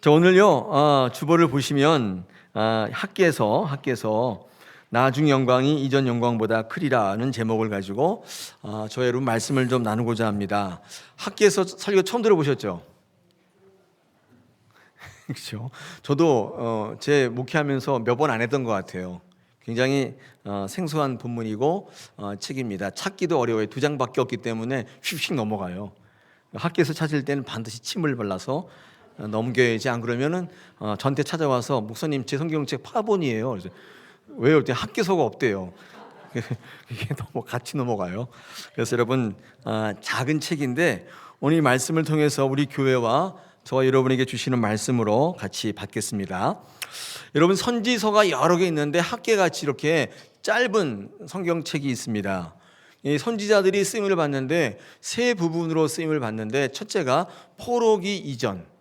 자, 오늘요 주보를 보시면 학계에서 나중 영광이 이전 영광보다 크리라는 제목을 가지고 저희 여러분 말씀을 좀 나누고자 합니다. 학계에서 설교 처음 들어보셨죠? 그렇죠. 저도 제 목회하면서 몇 번 안 했던 것 같아요. 굉장히 생소한 본문이고 책입니다. 찾기도 어려워요. 2장밖에 없기 때문에 휙휙 넘어가요. 학교에서 찾을 때는 반드시 침을 발라서 넘겨야지, 안 그러면은 저한테 찾아와서 목사님 제 성경책 파본이에요. 그래서 왜요? 그때 학교서가 없대요. 이게 너무 같이 넘어가요. 그래서 여러분 작은 책인데 오늘 이 말씀을 통해서 우리 교회와 저와 여러분에게 주시는 말씀으로 같이 받겠습니다. 여러분 선지서가 여러 개 있는데 학계같이 이렇게 짧은 성경책이 있습니다. 이 선지자들이 쓰임을 받는데 세 부분으로 쓰임을 받는데, 첫째가 포로기 이전,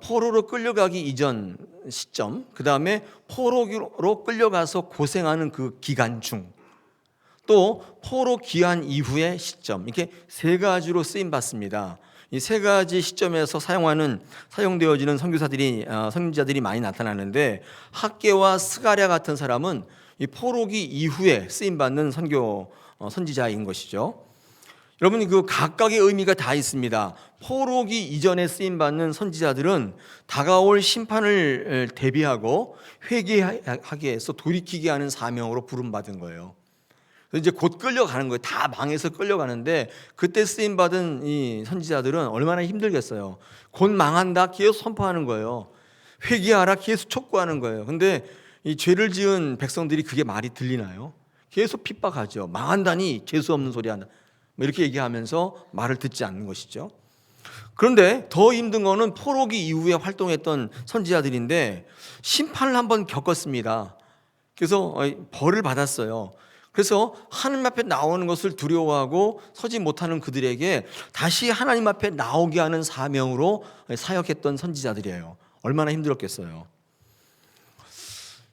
포로로 끌려가기 이전 시점, 그 다음에 포로로 끌려가서 고생하는 그 기간 중, 또 포로 귀환 이후의 시점, 이렇게 세 가지로 쓰임 받습니다. 이 세 가지 시점에서 사용되어지는 선지자들이 많이 나타나는데, 학계와 스가랴 같은 사람은 이 포로기 이후에 쓰임 받는 선지자인 것이죠. 여러분 그 각각의 의미가 다 있습니다. 포로기 이전에 쓰임 받는 선지자들은 다가올 심판을 대비하고 회개하게 해서 돌이키게 하는 사명으로 부름받은 거예요. 그래서 이제 곧 끌려가는 거예요. 다 망해서 끌려가는데, 그때 쓰임 받은 이 선지자들은 얼마나 힘들겠어요. 곧 망한다 계속 선포하는 거예요. 회개하라 계속 촉구하는 거예요. 근데 이 죄를 지은 백성들이 그게 말이 들리나요? 계속 핍박하죠. 망한다니 재수 없는 소리 한다, 이렇게 얘기하면서 말을 듣지 않는 것이죠. 그런데 더 힘든 거는 포로기 이후에 활동했던 선지자들인데 심판을 한번 겪었습니다. 그래서 벌을 받았어요. 그래서 하나님 앞에 나오는 것을 두려워하고 서지 못하는 그들에게 다시 하나님 앞에 나오게 하는 사명으로 사역했던 선지자들이에요. 얼마나 힘들었겠어요.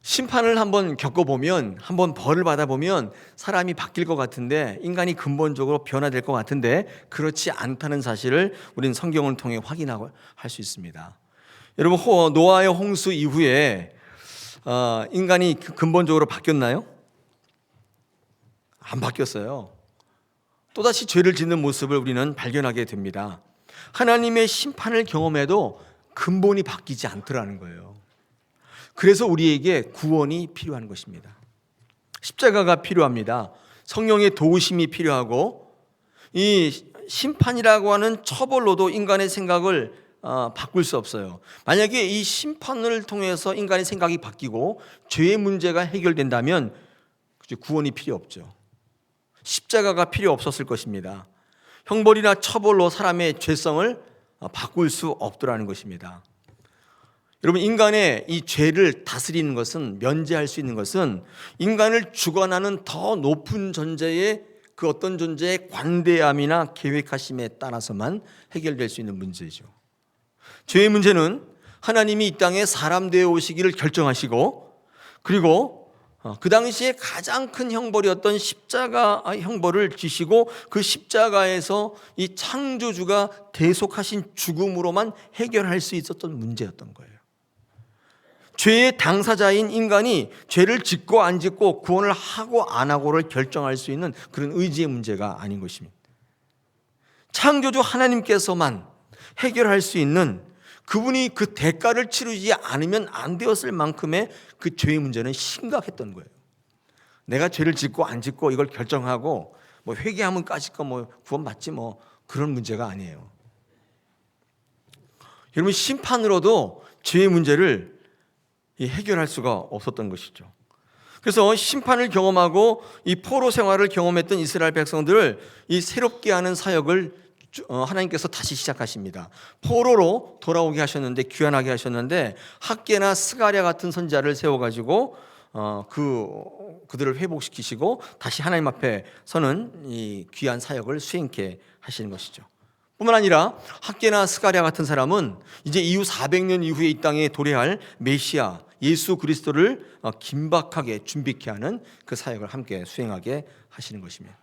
심판을 한번 겪어보면, 한번 벌을 받아보면 사람이 바뀔 것 같은데, 인간이 근본적으로 변화될 것 같은데 그렇지 않다는 사실을 우리는 성경을 통해 확인하고 할 수 있습니다. 여러분 노아의 홍수 이후에 인간이 근본적으로 바뀌었나요? 안 바뀌었어요. 또다시 죄를 짓는 모습을 우리는 발견하게 됩니다. 하나님의 심판을 경험해도 근본이 바뀌지 않더라는 거예요. 그래서 우리에게 구원이 필요한 것입니다. 십자가가 필요합니다. 성령의 도우심이 필요하고, 이 심판이라고 하는 처벌로도 인간의 생각을 바꿀 수 없어요. 만약에 이 심판을 통해서 인간의 생각이 바뀌고 죄의 문제가 해결된다면 구원이 필요 없죠. 십자가가 필요 없었을 것입니다. 형벌이나 처벌로 사람의 죄성을 바꿀 수 없더라는 것입니다. 여러분 인간의 이 죄를 다스리는 것은, 면제할 수 있는 것은 인간을 주관하는 더 높은 존재의 그 어떤 존재의 관대함이나 계획하심에 따라서만 해결될 수 있는 문제죠. 죄의 문제는 하나님이 이 땅에 사람 되어 오시기를 결정하시고, 그리고 그 당시에 가장 큰 형벌이었던 십자가 형벌을 지시고, 그 십자가에서 이 창조주가 대속하신 죽음으로만 해결할 수 있었던 문제였던 거예요. 죄의 당사자인 인간이 죄를 짓고 안 짓고, 구원을 하고 안 하고를 결정할 수 있는 그런 의지의 문제가 아닌 것입니다. 창조주 하나님께서만 해결할 수 있는, 그분이 그 대가를 치르지 않으면 안 되었을 만큼의 그 죄의 문제는 심각했던 거예요. 내가 죄를 짓고 안 짓고 이걸 결정하고 회개하면 까짓거 구원받지 그런 문제가 아니에요. 여러분 심판으로도 죄의 문제를 해결할 수가 없었던 것이죠. 그래서 심판을 경험하고 이 포로 생활을 경험했던 이스라엘 백성들을 이 새롭게 하는 사역을 하나님께서 다시 시작하십니다. 포로로 돌아오게 하셨는데, 귀환하게 하셨는데, 학계나 스가랴 같은 선지자를 세워가지고 그들을 회복시키시고 다시 하나님 앞에 서는 이 귀한 사역을 수행케 하시는 것이죠. 뿐만 아니라 학계나 스가랴 같은 사람은 이제 이후 400년 이후에 이 땅에 도래할 메시아 예수 그리스도를 긴박하게 준비케 하는 그 사역을 함께 수행하게 하시는 것입니다.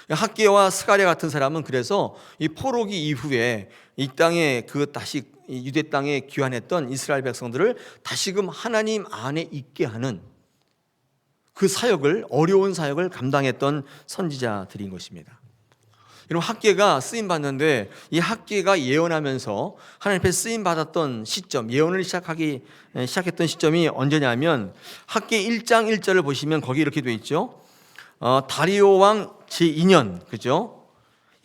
학개와 스가랴 같은 사람은 그래서 이 포로기 이후에 이 땅에 다시 유대 땅에 귀환했던 이스라엘 백성들을 다시금 하나님 안에 있게 하는 그 사역을, 어려운 사역을 감당했던 선지자들인 것입니다. 여러분, 학개가 쓰임 받는데 이 학개가 예언하면서 하나님 앞에 쓰임 받았던 시점, 예언을 시작했던 시점이 언제냐면 학개 1장 1절을 보시면 거기 이렇게 되어 있죠. 다리오 왕 제2년, 그죠?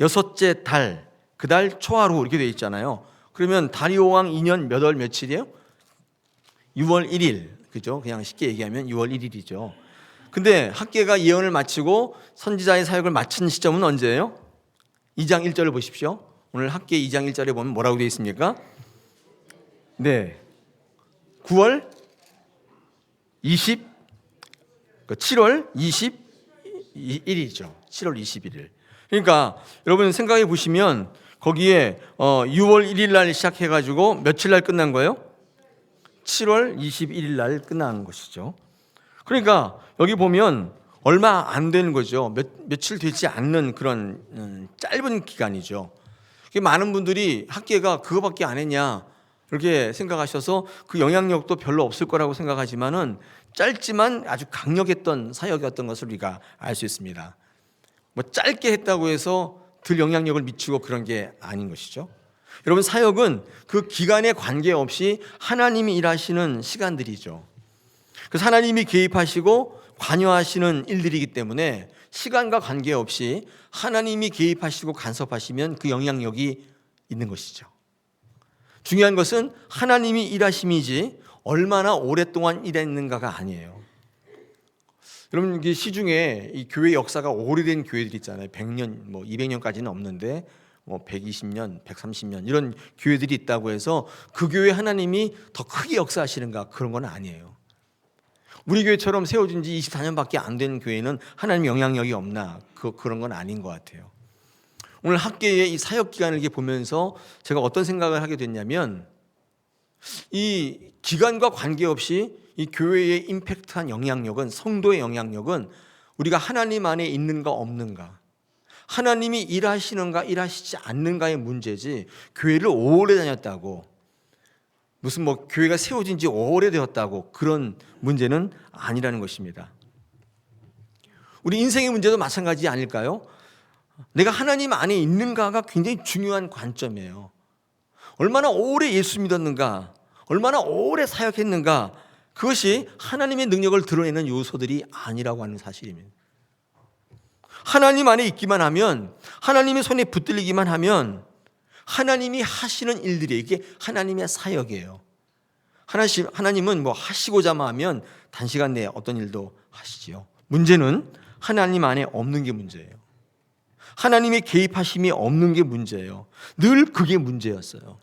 여섯째 달, 그 달 초하루 이렇게 되어 있잖아요. 그러면 다리오 왕 2년 몇 월 며칠이에요? 6월 1일, 그죠? 그냥 쉽게 얘기하면 6월 1일이죠. 근데 학개가 예언을 마치고 선지자의 사역을 마친 시점은 언제예요? 2장 1절을 보십시오. 오늘 학개 2장 1절에 보면 뭐라고 되어 있습니까? 네, 9월 7월 21일이죠. 7월 21일. 그러니까 여러분 생각해 보시면 거기에 6월 1일 날 시작해가지고 며칠 날 끝난 거예요? 7월 21일 날 끝난 것이죠. 그러니까 여기 보면 얼마 안 되는 거죠. 며칠 되지 않는 그런 짧은 기간이죠. 많은 분들이 학개가 그거밖에 안 했냐 이렇게 생각하셔서 그 영향력도 별로 없을 거라고 생각하지만은 짧지만 아주 강력했던 사역이었던 것을 우리가 알 수 있습니다. 뭐 짧게 했다고 해서 들 영향력을 미치고 그런 게 아닌 것이죠. 여러분, 사역은 그 기간에 관계없이 하나님이 일하시는 시간들이죠. 그래서 하나님이 개입하시고 관여하시는 일들이기 때문에 시간과 관계없이 하나님이 개입하시고 간섭하시면 그 영향력이 있는 것이죠. 중요한 것은 하나님이 일하심이지 얼마나 오랫동안 일했는가가 아니에요. 여러분, 이게 시중에 이 교회 역사가 오래된 교회들 있잖아요. 100년, 200년까지는 없는데 120년, 130년 이런 교회들이 있다고 해서 그 교회 하나님이 더 크게 역사하시는가, 그런 건 아니에요. 우리 교회처럼 세워진 지 24년밖에 안 되는 교회는 하나님 영향력이 없나, 그런 건 아닌 것 같아요. 오늘 학개의 이 사역 기간을 이렇게 보면서 제가 어떤 생각을 하게 됐냐면, 이 기간과 관계없이 이 교회의 임팩트한 영향력은, 성도의 영향력은 우리가 하나님 안에 있는가 없는가, 하나님이 일하시는가 일하시지 않는가의 문제지, 교회를 오래 다녔다고, 무슨 교회가 세워진 지 오래되었다고 그런 문제는 아니라는 것입니다. 우리 인생의 문제도 마찬가지 아닐까요? 내가 하나님 안에 있는가가 굉장히 중요한 관점이에요. 얼마나 오래 예수 믿었는가, 얼마나 오래 사역했는가, 그것이 하나님의 능력을 드러내는 요소들이 아니라고 하는 사실입니다. 하나님 안에 있기만 하면, 하나님의 손에 붙들리기만 하면 하나님이 하시는 일들이, 이게 하나님의 사역이에요. 하나님은 하시고자만 하면 단시간 내에 어떤 일도 하시지요. 문제는 하나님 안에 없는 게 문제예요. 하나님의 개입하심이 없는 게 문제예요. 늘 그게 문제였어요.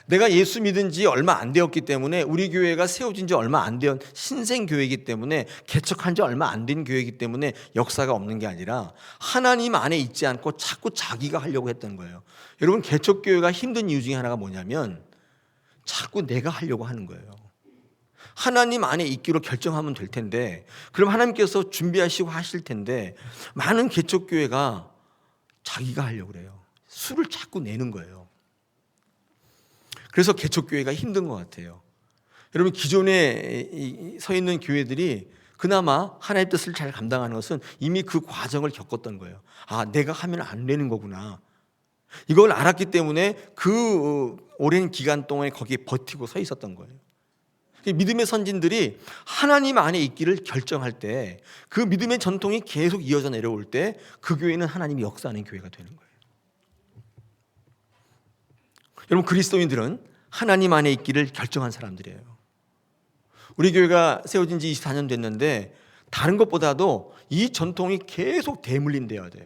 내가 예수 믿은 지 얼마 안 되었기 때문에, 우리 교회가 세워진 지 얼마 안 된 신생교회이기 때문에, 개척한 지 얼마 안 된 교회이기 때문에 역사가 없는 게 아니라 하나님 안에 있지 않고 자꾸 자기가 하려고 했던 거예요. 여러분, 개척교회가 힘든 이유 중에 하나가 뭐냐면 자꾸 내가 하려고 하는 거예요. 하나님 안에 있기로 결정하면 될 텐데, 그럼 하나님께서 준비하시고 하실 텐데, 많은 개척교회가 자기가 하려고 그래요. 수를 자꾸 내는 거예요. 그래서 개척교회가 힘든 것 같아요. 여러분, 기존에 서 있는 교회들이 그나마 하나님의 뜻을 잘 감당하는 것은 이미 그 과정을 겪었던 거예요. 아, 내가 하면 안 되는 거구나, 이걸 알았기 때문에 그 오랜 기간 동안에 거기에 버티고 서 있었던 거예요. 믿음의 선진들이 하나님 안에 있기를 결정할 때, 그 믿음의 전통이 계속 이어져 내려올 때 그 교회는 하나님이 역사하는 교회가 되는 거예요. 여러분, 그리스도인들은 하나님 안에 있기를 결정한 사람들이에요. 우리 교회가 세워진 지 24년 됐는데 다른 것보다도 이 전통이 계속 대물림되어야 돼요.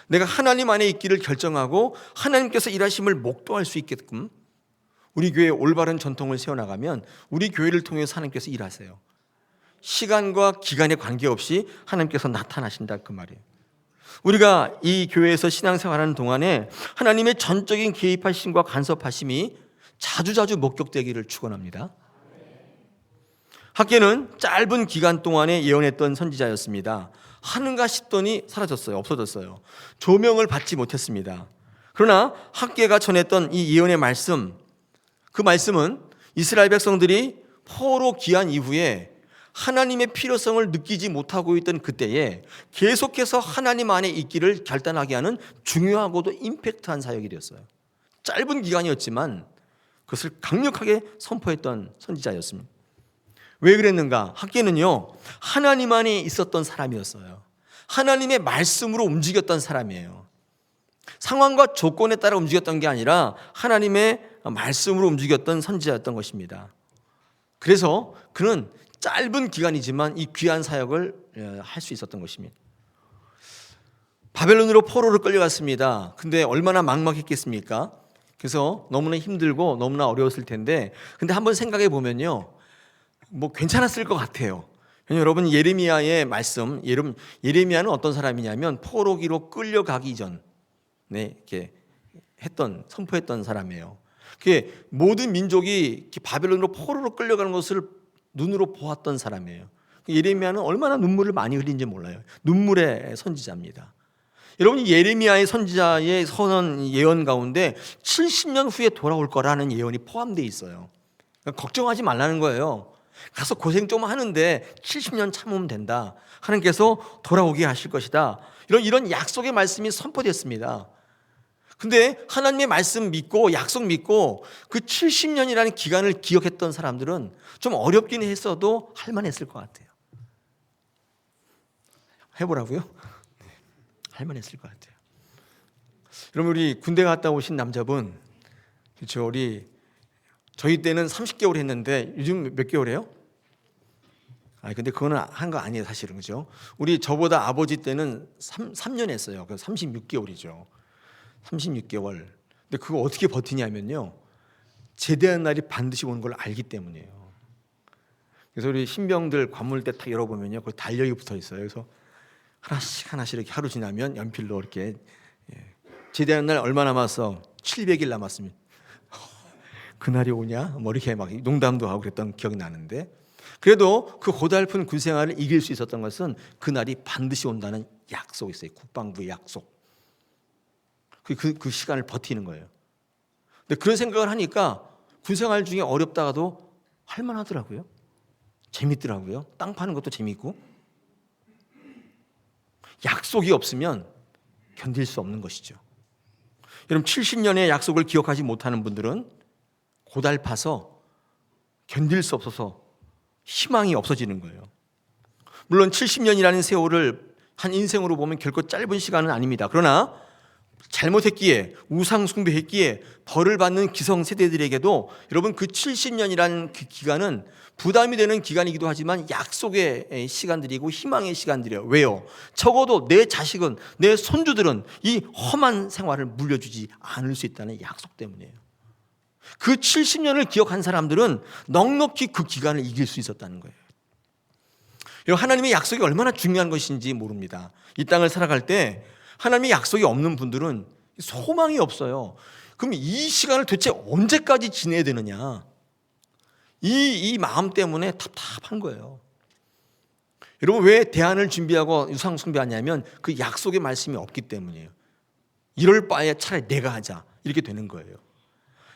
내가 하나님 안에 있기를 결정하고 하나님께서 일하심을 목도할 수 있게끔 우리 교회의 올바른 전통을 세워나가면 우리 교회를 통해서 하나님께서 일하세요. 시간과 기간에 관계없이 하나님께서 나타나신다, 그 말이에요. 우리가 이 교회에서 신앙생활하는 동안에 하나님의 전적인 개입하심과 간섭하심이 자주자주 목격되기를 축원합니다. 학개는 짧은 기간 동안에 예언했던 선지자였습니다. 하는가 싶더니 사라졌어요. 없어졌어요. 조명을 받지 못했습니다. 그러나 학개가 전했던 이 예언의 말씀, 그 말씀은 이스라엘 백성들이 포로 귀환 이후에 하나님의 필요성을 느끼지 못하고 있던 그때에 계속해서 하나님 안에 있기를 결단하게 하는 중요하고도 임팩트한 사역이 되었어요. 짧은 기간이었지만 그것을 강력하게 선포했던 선지자였습니다. 왜 그랬는가? 학개는요, 하나님 안에 있었던 사람이었어요. 하나님의 말씀으로 움직였던 사람이에요. 상황과 조건에 따라 움직였던 게 아니라 하나님의 말씀으로 움직였던 선지자였던 것입니다. 그래서 그는 짧은 기간이지만 이 귀한 사역을 할 수 있었던 것입니다. 바벨론으로 포로로 끌려갔습니다. 근데 얼마나 막막했겠습니까? 그래서 너무나 힘들고 너무나 어려웠을 텐데, 근데 한번 생각해 보면요, 뭐 괜찮았을 것 같아요. 왜냐하면 여러분, 예레미야의 말씀, 예레미야는 어떤 사람이냐면 포로기로 끌려가기 전에 이렇게 선포했던 사람이에요. 그게 모든 민족이 바벨론으로 포로로 끌려가는 것을 눈으로 보았던 사람이에요. 예레미야는 얼마나 눈물을 많이 흘린지 몰라요. 눈물의 선지자입니다. 여러분, 예레미야의 선지자의 선언 예언 가운데 70년 후에 돌아올 거라는 예언이 포함되어 있어요. 그러니까 걱정하지 말라는 거예요. 가서 고생 좀 하는데 70년 참으면 된다. 하나님께서 돌아오게 하실 것이다. 이런 약속의 말씀이 선포됐습니다. 근데 하나님의 말씀 믿고 약속 믿고 그 70년이라는 기간을 기억했던 사람들은 좀 어렵긴 했어도 할만했을 것 같아요. 해보라고요? 할만했을 것 같아요. 여러분, 우리 군대 갔다 오신 남자분, 그렇죠? 저희 때는 30개월 했는데 요즘 몇 개월 해요? 근데 그거는 한 거 아니에요, 사실은. 그죠? 저보다 아버지 때는 3년 했어요. 그래서 36개월이죠. 36개월. 근데 그거 어떻게 버티냐면요, 제대한 날이 반드시 오는 걸 알기 때문이에요. 그래서 우리 신병들 관물대 딱 열어보면요, 거기 달력이 붙어 있어요. 그래서 하나씩 이렇게 하루 지나면 연필로 이렇게, 제대하는 날 얼마 남았어? 700일 남았습니다. 그날이 오냐? 뭐 이렇게 막 농담도 하고 그랬던 기억이 나는데, 그래도 그 고달픈 군 생활을 이길 수 있었던 것은 그날이 반드시 온다는 약속이 있어요. 국방부의 약속. 그 시간을 버티는 거예요. 근데 그런 생각을 하니까 군 생활 중에 어렵다가도 할만하더라고요. 재밌더라고요. 땅 파는 것도 재밌고. 약속이 없으면 견딜 수 없는 것이죠. 여러분, 70년의 약속을 기억하지 못하는 분들은 고달파서 견딜 수 없어서 희망이 없어지는 거예요. 물론 70년이라는 세월을 한 인생으로 보면 결코 짧은 시간은 아닙니다. 그러나 잘못했기에, 우상 숭배했기에 벌을 받는 기성세대들에게도 여러분, 그 70년이라는 그 기간은 부담이 되는 기간이기도 하지만 약속의 시간들이고 희망의 시간들이에요. 왜요? 적어도 내 자식은, 내 손주들은 이 험한 생활을 물려주지 않을 수 있다는 약속 때문이에요. 그 70년을 기억한 사람들은 넉넉히 그 기간을 이길 수 있었다는 거예요. 하나님의 약속이 얼마나 중요한 것인지 모릅니다. 이 땅을 살아갈 때 하나님의 약속이 없는 분들은 소망이 없어요. 그럼 이 시간을 도대체 언제까지 지내야 되느냐? 이 마음 때문에 답답한 거예요. 여러분, 왜 대안을 준비하고 유상 숭배하냐면 그 약속의 말씀이 없기 때문이에요. 이럴 바에 차라리 내가 하자, 이렇게 되는 거예요.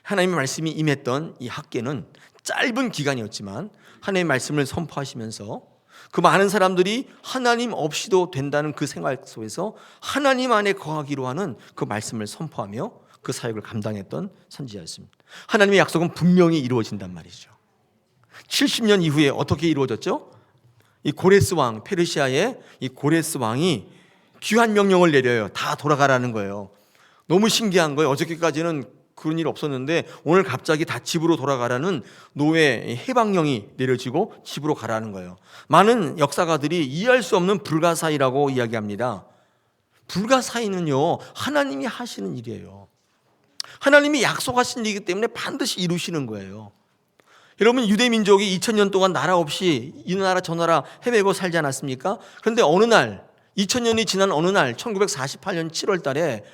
하나님의 말씀이 임했던 이 학개는 짧은 기간이었지만 하나님의 말씀을 선포하시면서 그 많은 사람들이 하나님 없이도 된다는 그 생활 속에서 하나님 안에 거하기로 하는 그 말씀을 선포하며 그 사역을 감당했던 선지자였습니다. 하나님의 약속은 분명히 이루어진단 말이죠. 70년 이후에 어떻게 이루어졌죠? 이 고레스 왕, 페르시아의 이 고레스 왕이 귀한 명령을 내려요. 다 돌아가라는 거예요. 너무 신기한 거예요. 어저께까지는 그런 일 없었는데 오늘 갑자기 다 집으로 돌아가라는 노예 해방령이 내려지고 집으로 가라는 거예요. 많은 역사가들이 이해할 수 없는 불가사의라고 이야기합니다. 불가사의는요, 하나님이 하시는 일이에요. 하나님이 약속하신 일이기 때문에 반드시 이루시는 거예요. 여러분, 유대민족이 2000년 동안 나라 없이 이 나라 저 나라 헤매고 살지 않았습니까? 그런데 어느 날, 2000년이 지난 어느 날 1948년 7월 달에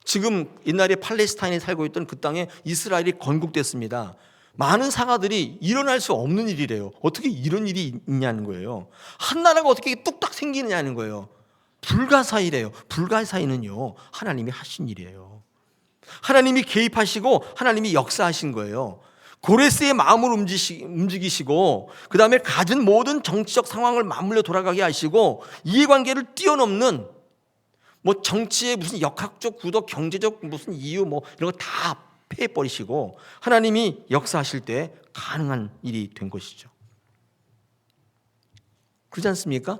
지금 옛날에 팔레스타인에 살고 있던 그 땅에 이스라엘이 건국됐습니다. 많은 사가들이 일어날 수 없는 일이래요. 어떻게 이런 일이 있냐는 거예요. 한 나라가 어떻게 뚝딱 생기느냐는 거예요. 불가사의래요. 불가사의는요, 하나님이 하신 일이에요. 하나님이 개입하시고 하나님이 역사하신 거예요. 고레스의 마음을 움직이시고 그 다음에 가진 모든 정치적 상황을 맞물려 돌아가게 하시고 이해관계를 뛰어넘는 뭐 정치의 무슨 역학적 구도, 경제적 무슨 이유 뭐 이런 거 다 패해버리시고 하나님이 역사하실 때 가능한 일이 된 것이죠. 그렇지 않습니까?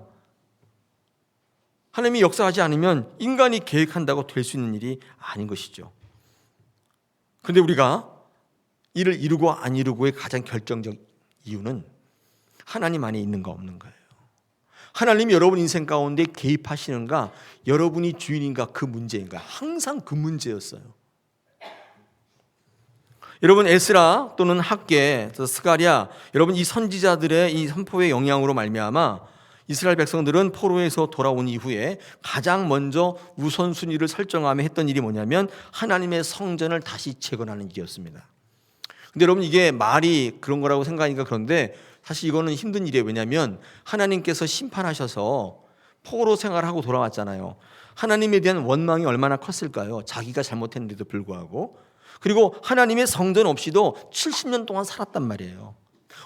하나님이 역사하지 않으면 인간이 계획한다고 될 수 있는 일이 아닌 것이죠. 그런데 우리가 이를 이루고 안 이루고의 가장 결정적 이유는 하나님 안에 있는가 없는가예요. 하나님이 여러분 인생 가운데 개입하시는가, 여러분이 주인인가, 그 문제인가, 항상 그 문제였어요. 여러분 에스라 또는 학개, 스가랴, 여러분 이 선지자들의 이 선포의 영향으로 말미암아 이스라엘 백성들은 포로에서 돌아온 이후에 가장 먼저 우선순위를 설정하며 했던 일이 뭐냐면 하나님의 성전을 다시 재건하는 일이었습니다. 근데 여러분 이게 말이 그런 거라고 생각하니까 그런데 사실 이거는 힘든 일이에요. 왜냐하면 하나님께서 심판하셔서 포로 생활하고 돌아왔잖아요. 하나님에 대한 원망이 얼마나 컸을까요? 자기가 잘못했는데도 불구하고. 그리고 하나님의 성전 없이도 70년 동안 살았단 말이에요.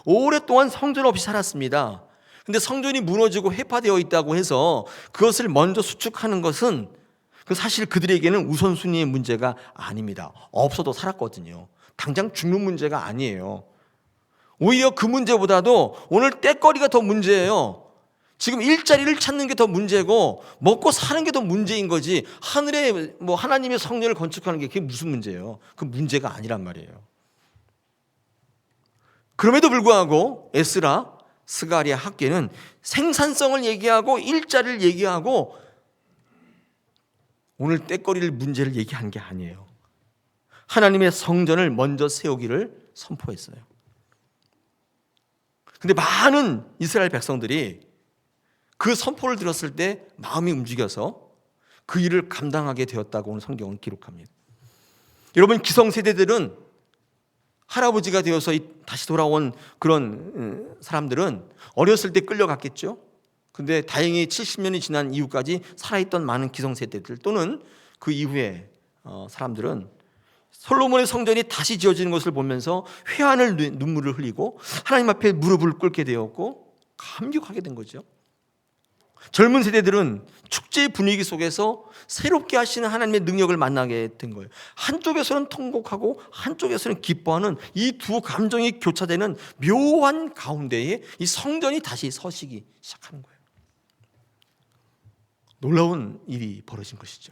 오랫동안 성전 없이 살았습니다. 근데 성전이 무너지고 회파되어 있다고 해서 그것을 먼저 수축하는 것은 사실 그들에게는 우선순위의 문제가 아닙니다. 없어도 살았거든요. 당장 죽는 문제가 아니에요. 오히려 그 문제보다도 오늘 떼거리가 더 문제예요. 지금 일자리를 찾는 게 더 문제고 먹고 사는 게 더 문제인 거지, 하늘에 뭐 하나님의 성전을 건축하는 게 그게 무슨 문제예요? 그 문제가 아니란 말이에요. 그럼에도 불구하고 에스라, 스가랴, 학개는 생산성을 얘기하고 일자리를 얘기하고 오늘 떼거리를 문제를 얘기한 게 아니에요. 하나님의 성전을 먼저 세우기를 선포했어요. 근데 많은 이스라엘 백성들이 그 선포를 들었을 때 마음이 움직여서 그 일을 감당하게 되었다고 오늘 성경은 기록합니다. 여러분 기성세대들은 할아버지가 되어서 다시 돌아온 그런 사람들은 어렸을 때 끌려갔겠죠. 근데 다행히 70년이 지난 이후까지 살아있던 많은 기성세대들 또는 그 이후에 사람들은 솔로몬의 성전이 다시 지어지는 것을 보면서 회한을 눈물을 흘리고 하나님 앞에 무릎을 꿇게 되었고 감격하게 된 거죠. 젊은 세대들은 축제의 분위기 속에서 새롭게 하시는 하나님의 능력을 만나게 된 거예요. 한쪽에서는 통곡하고 한쪽에서는 기뻐하는 이 두 감정이 교차되는 묘한 가운데에 이 성전이 다시 서시기 시작하는 거예요. 놀라운 일이 벌어진 것이죠.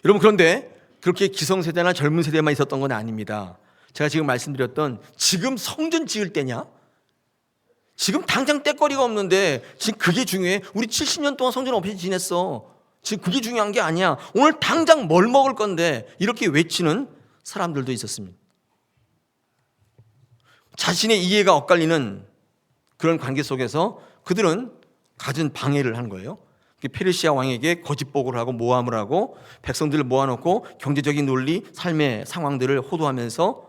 여러분 그런데 그렇게 기성세대나 젊은 세대만 있었던 건 아닙니다. 제가 지금 말씀드렸던 지금 성전 지을 때냐? 지금 당장 떼거리가 없는데 지금 그게 중요해? 우리 70년 동안 성전 없이 지냈어. 지금 그게 중요한 게 아니야. 오늘 당장 뭘 먹을 건데 이렇게 외치는 사람들도 있었습니다. 자신의 이해가 엇갈리는 그런 관계 속에서 그들은 갖은 방해를 한 거예요. 페르시아 왕에게 거짓 보고를 하고 모함을 하고 백성들을 모아놓고 경제적인 논리, 삶의 상황들을 호도하면서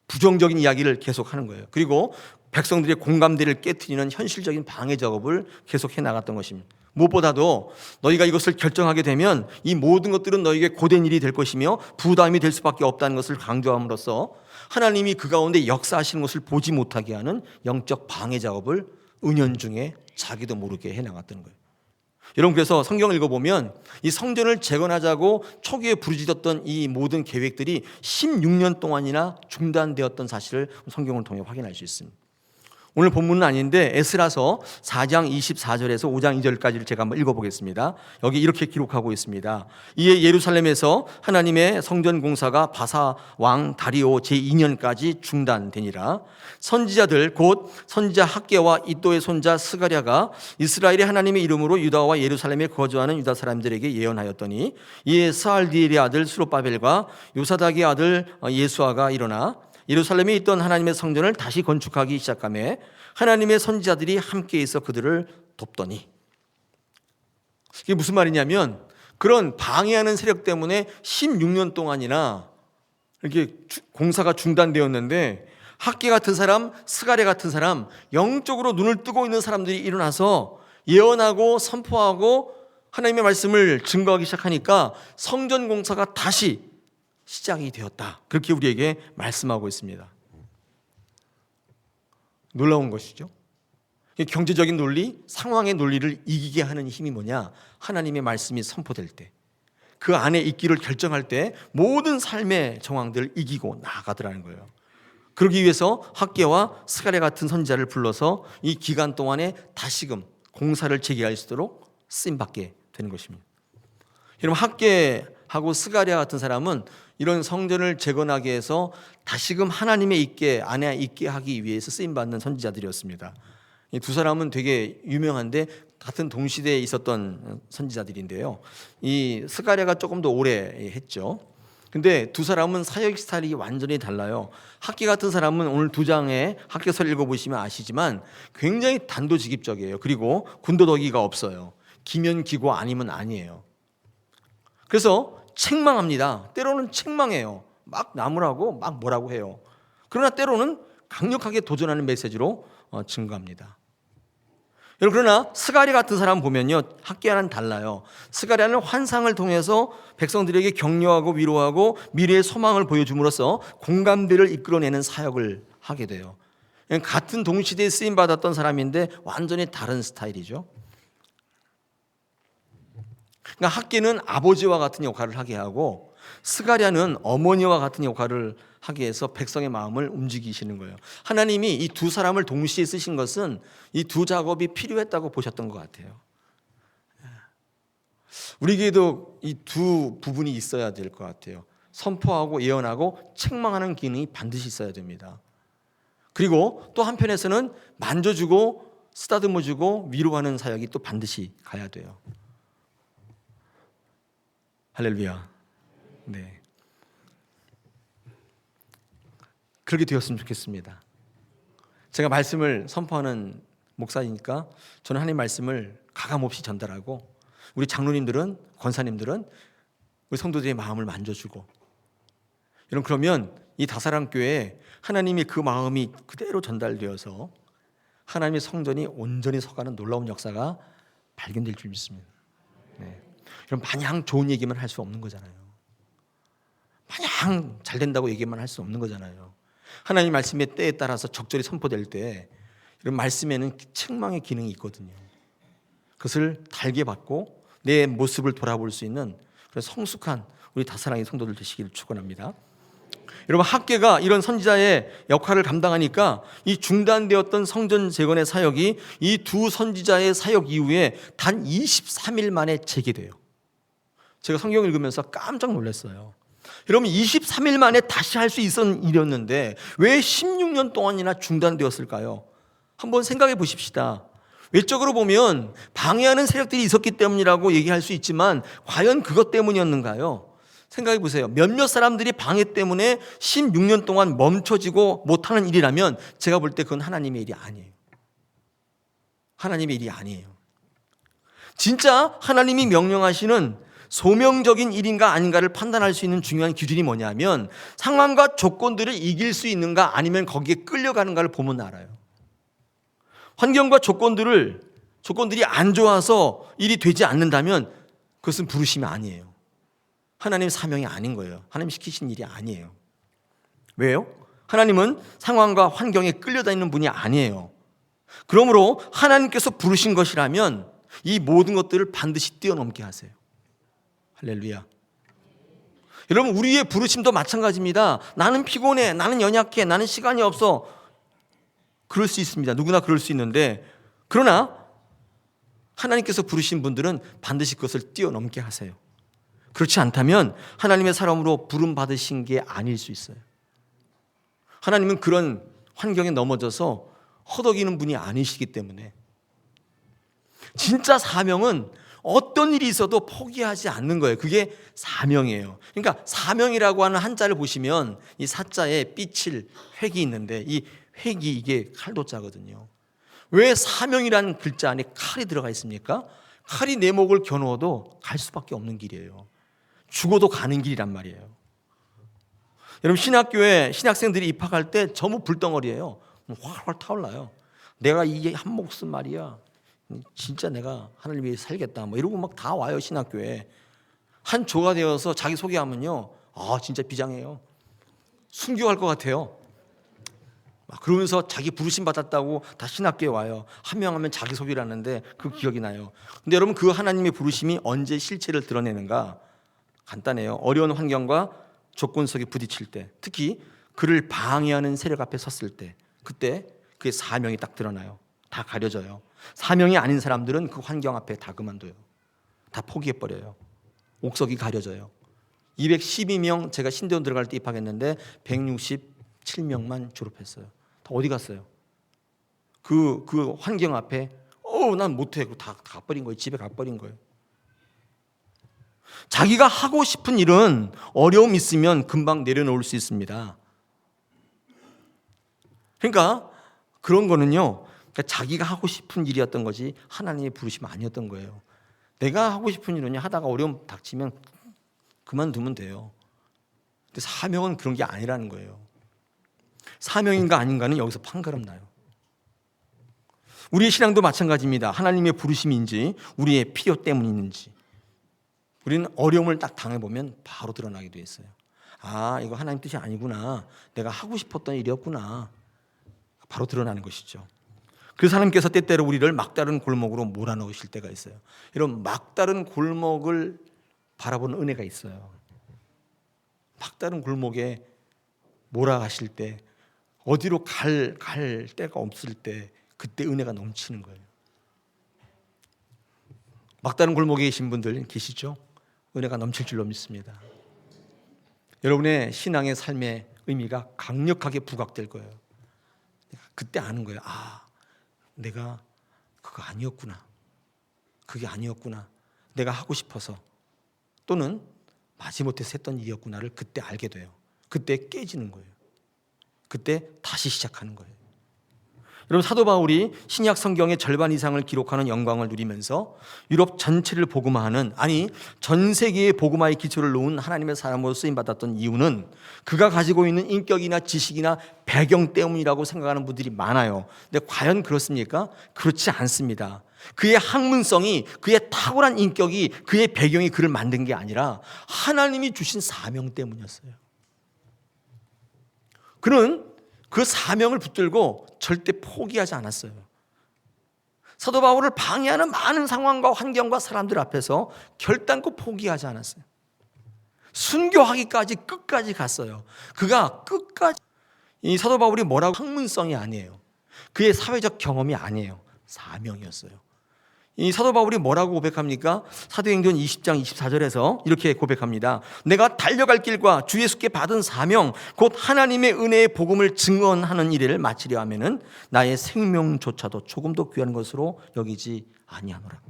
부정적인 이야기를 계속하는 거예요. 그리고 백성들의 공감대를 깨트리는 현실적인 방해 작업을 계속해 나갔던 것입니다. 무엇보다도 너희가 이것을 결정하게 되면 이 모든 것들은 너희에게 고된 일이 될 것이며 부담이 될 수밖에 없다는 것을 강조함으로써 하나님이 그 가운데 역사하시는 것을 보지 못하게 하는 영적 방해 작업을 은연중에 자기도 모르게 해 나갔던 거예요. 여러분 그래서 성경을 읽어보면 이 성전을 재건하자고 초기에 부르짖었던 이 모든 계획들이 16년 동안이나 중단되었던 사실을 성경을 통해 확인할 수 있습니다. 오늘 본문은 아닌데 에스라서 4장 24절에서 5장 2절까지를 제가 한번 읽어보겠습니다. 여기 이렇게 기록하고 있습니다. 이에 예루살렘에서 하나님의 성전 공사가 바사 왕 다리오 제2년까지 중단되니라. 선지자들 곧 선지자 학개와 이도의 손자 스가랴가 이스라엘의 하나님의 이름으로 유다와 예루살렘에 거주하는 유다 사람들에게 예언하였더니 이에 스알디엘의 아들 스룹바벨과 요사닥의 아들 예수아가 일어나 예루살렘에 있던 하나님의 성전을 다시 건축하기 시작하며 하나님의 선지자들이 함께 있어 그들을 돕더니, 이게 무슨 말이냐면 그런 방해하는 세력 때문에 16년 동안이나 이렇게 공사가 중단되었는데 학개 같은 사람, 스가랴 같은 사람, 영적으로 눈을 뜨고 있는 사람들이 일어나서 예언하고 선포하고 하나님의 말씀을 증거하기 시작하니까 성전 공사가 다시 시작이 되었다. 그렇게 우리에게 말씀하고 있습니다. 놀라운 것이죠. 경제적인 논리, 상황의 논리를 이기게 하는 힘이 뭐냐? 하나님의 말씀이 선포될 때, 그 안에 있기를 결정할 때 모든 삶의 정황들을 이기고 나아가더라는 거예요. 그러기 위해서 학개와 스가랴 같은 선지자를 불러서 이 기간 동안에 다시금 공사를 재개할 수 있도록 쓰임받게 되는 것입니다. 여러분, 학개하고 스가랴 같은 사람은 이런 성전을 재건하게 해서 다시금 하나님의 안에 있게 하기 위해서 쓰임받는 선지자들이었습니다. 이 두 사람은 되게 유명한데 같은 동시대에 있었던 선지자들인데요. 이 스가랴가 조금 더 오래 했죠. 근데 두 사람은 사역 스타일이 완전히 달라요. 학개 같은 사람은 오늘 2장의 학개서를 읽어보시면 아시지만 굉장히 단도직입적이에요. 그리고 군더더기가 없어요. 기면 기고 아니면 아니에요. 그래서 책망합니다. 때로는 책망해요. 막 나무라고 막 뭐라고 해요. 그러나 때로는 강력하게 도전하는 메시지로 증거합니다. 그러나 스가랴 같은 사람 보면요, 학개와는 달라요. 스가랴는 환상을 통해서 백성들에게 격려하고 위로하고 미래의 소망을 보여줌으로써 공감대를 이끌어내는 사역을 하게 돼요. 같은 동시대에 쓰임받았던 사람인데 완전히 다른 스타일이죠. 그러니까 학개는 아버지와 같은 역할을 하게 하고 스가랴는 어머니와 같은 역할을 하게 해서 백성의 마음을 움직이시는 거예요. 하나님이 이 두 사람을 동시에 쓰신 것은 이 두 작업이 필요했다고 보셨던 것 같아요. 우리에게도 이 두 부분이 있어야 될 것 같아요. 선포하고 예언하고 책망하는 기능이 반드시 있어야 됩니다. 그리고 또 한편에서는 만져주고 쓰다듬어주고 위로하는 사역이 또 반드시 가야 돼요. 할렐루야. 네. 그렇게 되었으면 좋겠습니다. 제가 말씀을 선포하는 목사이니까 저는 하나님의 말씀을 가감없이 전달하고 우리 장로님들은, 권사님들은 우리 성도들의 마음을 만져주고, 여러분, 그러면 이 다사랑교회에 하나님이 그 마음이 그대로 전달되어서 하나님의 성전이 온전히 서가는 놀라운 역사가 발견될 줄 믿습니다. 네. 그럼 마냥 좋은 얘기만 할 수 없는 거잖아요. 마냥 잘 된다고 얘기만 할 수 없는 거잖아요. 하나님 말씀의 때에 따라서 적절히 선포될 때 이런 말씀에는 책망의 기능이 있거든요. 그것을 달게 받고 내 모습을 돌아볼 수 있는 그런 성숙한 우리 다사랑의 성도들 되시기를 축원합니다. 여러분, 학개가 이런 선지자의 역할을 감당하니까 이 중단되었던 성전 재건의 사역이 이 두 선지자의 사역 이후에 단 23일 만에 재개돼요. 제가 성경 읽으면서 깜짝 놀랐어요. 여러분, 23일 만에 다시 할 수 있었던 일이었는데 왜 16년 동안이나 중단되었을까요? 한번 생각해 보십시다. 외적으로 보면 방해하는 세력들이 있었기 때문이라고 얘기할 수 있지만 과연 그것 때문이었는가요? 생각해 보세요. 몇몇 사람들이 방해 때문에 16년 동안 멈춰지고 못하는 일이라면 제가 볼 때 그건 하나님의 일이 아니에요. 하나님의 일이 아니에요. 진짜 하나님이 명령하시는 소명적인 일인가 아닌가를 판단할 수 있는 중요한 기준이 뭐냐면 상황과 조건들을 이길 수 있는가 아니면 거기에 끌려가는가를 보면 알아요. 환경과 조건들이 안 좋아서 일이 되지 않는다면 그것은 부르심이 아니에요. 하나님의 사명이 아닌 거예요. 하나님 시키신 일이 아니에요. 왜요? 하나님은 상황과 환경에 끌려다니는 분이 아니에요. 그러므로 하나님께서 부르신 것이라면 이 모든 것들을 반드시 뛰어넘게 하세요. 할렐루야. 여러분, 우리의 부르심도 마찬가지입니다. 나는 피곤해, 나는 연약해, 나는 시간이 없어. 그럴 수 있습니다. 누구나 그럴 수 있는데, 그러나 하나님께서 부르신 분들은 반드시 그것을 뛰어넘게 하세요. 그렇지 않다면 하나님의 사람으로 부름 받으신 게 아닐 수 있어요. 하나님은 그런 환경에 넘어져서 허덕이는 분이 아니시기 때문에 진짜 사명은 어떤 일이 있어도 포기하지 않는 거예요. 그게 사명이에요. 그러니까 사명이라고 하는 한자를 보시면 이 사자에 삐칠 획이 있는데 이 획이 이게 칼도자거든요. 왜 사명이라는 글자 안에 칼이 들어가 있습니까? 칼이 내 목을 겨누어도 갈 수밖에 없는 길이에요. 죽어도 가는 길이란 말이에요. 여러분 신학교에 신학생들이 입학할 때 전부 불덩어리예요. 활활 타올라요. 내가 이게 한 목숨 말이야. 진짜 내가 하나님 위해 살겠다. 뭐 이러고 막 다 와요 신학교에. 한 조가 되어서 자기 소개하면요, 아 진짜 비장해요. 순교할 것 같아요. 그러면서 자기 부르심 받았다고 다 신학교에 와요. 한 명 하면 자기 소개를 하는데 그 기억이 나요. 근데 여러분 그 하나님의 부르심이 언제 실체를 드러내는가? 간단해요. 어려운 환경과 조건 속에 부딪힐 때, 특히 그를 방해하는 세력 앞에 섰을 때, 그때 그의 사명이 딱 드러나요. 다 가려져요. 사명이 아닌 사람들은 그 환경 앞에 다 그만둬요. 다 포기해버려요. 옥석이 가려져요. 212명 제가 신대원 들어갈 때 입학했는데 167명만 졸업했어요. 다 어디 갔어요? 그 환경 앞에 난 못해. 다 가버린 거예요. 집에 가버린 거예요. 자기가 하고 싶은 일은 어려움 있으면 금방 내려놓을 수 있습니다. 그러니까 그런 거는요, 그러니까 자기가 하고 싶은 일이었던 거지 하나님의 부르심 아니었던 거예요. 내가 하고 싶은 일은 하다가 어려움 닥치면 그만두면 돼요. 근데 사명은 그런 게 아니라는 거예요. 사명인가 아닌가는 여기서 판가름 나요. 우리의 신앙도 마찬가지입니다. 하나님의 부르심인지 우리의 필요 때문인지 우리는 어려움을 딱 당해보면 바로 드러나게 돼 있어요. 아, 이거 하나님 뜻이 아니구나. 내가 하고 싶었던 일이었구나. 바로 드러나는 것이죠. 그래서 하나님께서 때때로 우리를 막다른 골목으로 몰아넣으실 때가 있어요. 이런 막다른 골목을 바라보는 은혜가 있어요. 막다른 골목에 몰아가실 때, 어디로 갈 데가 없을 때 그때 은혜가 넘치는 거예요. 막다른 골목에 계신 분들 계시죠? 은혜가 넘칠 줄로 믿습니다. 여러분의 신앙의 삶의 의미가 강력하게 부각될 거예요. 그때 아는 거예요. 아, 내가 그거 아니었구나. 그게 아니었구나. 내가 하고 싶어서 또는 마지못해서 했던 일이었구나를 그때 알게 돼요. 그때 깨지는 거예요. 그때 다시 시작하는 거예요. 여러분 사도 바울이 신약 성경의 절반 이상을 기록하는 영광을 누리면서 유럽 전체를 복음화하는, 아니 전 세계의 복음화의 기초를 놓은 하나님의 사람으로 쓰임받았던 이유는 그가 가지고 있는 인격이나 지식이나 배경 때문이라고 생각하는 분들이 많아요. 근데 과연 그렇습니까? 그렇지 않습니다. 그의 학문성이, 그의 탁월한 인격이, 그의 배경이 그를 만든 게 아니라 하나님이 주신 사명 때문이었어요. 그는 그 사명을 붙들고 절대 포기하지 않았어요. 사도 바울을 방해하는 많은 상황과 환경과 사람들 앞에서 결단코 포기하지 않았어요. 순교하기까지 끝까지 갔어요. 그가 끝까지, 이 사도 바울이 뭐라고, 학문성이 아니에요. 그의 사회적 경험이 아니에요. 사명이었어요. 이 사도 바울이 뭐라고 고백합니까? 사도행전 20장 24절에서 이렇게 고백합니다. 내가 달려갈 길과 주 예수께 받은 사명 곧 하나님의 은혜의 복음을 증언하는 일을 마치려 하면은 나의 생명조차도 조금도 귀한 것으로 여기지 아니하노라.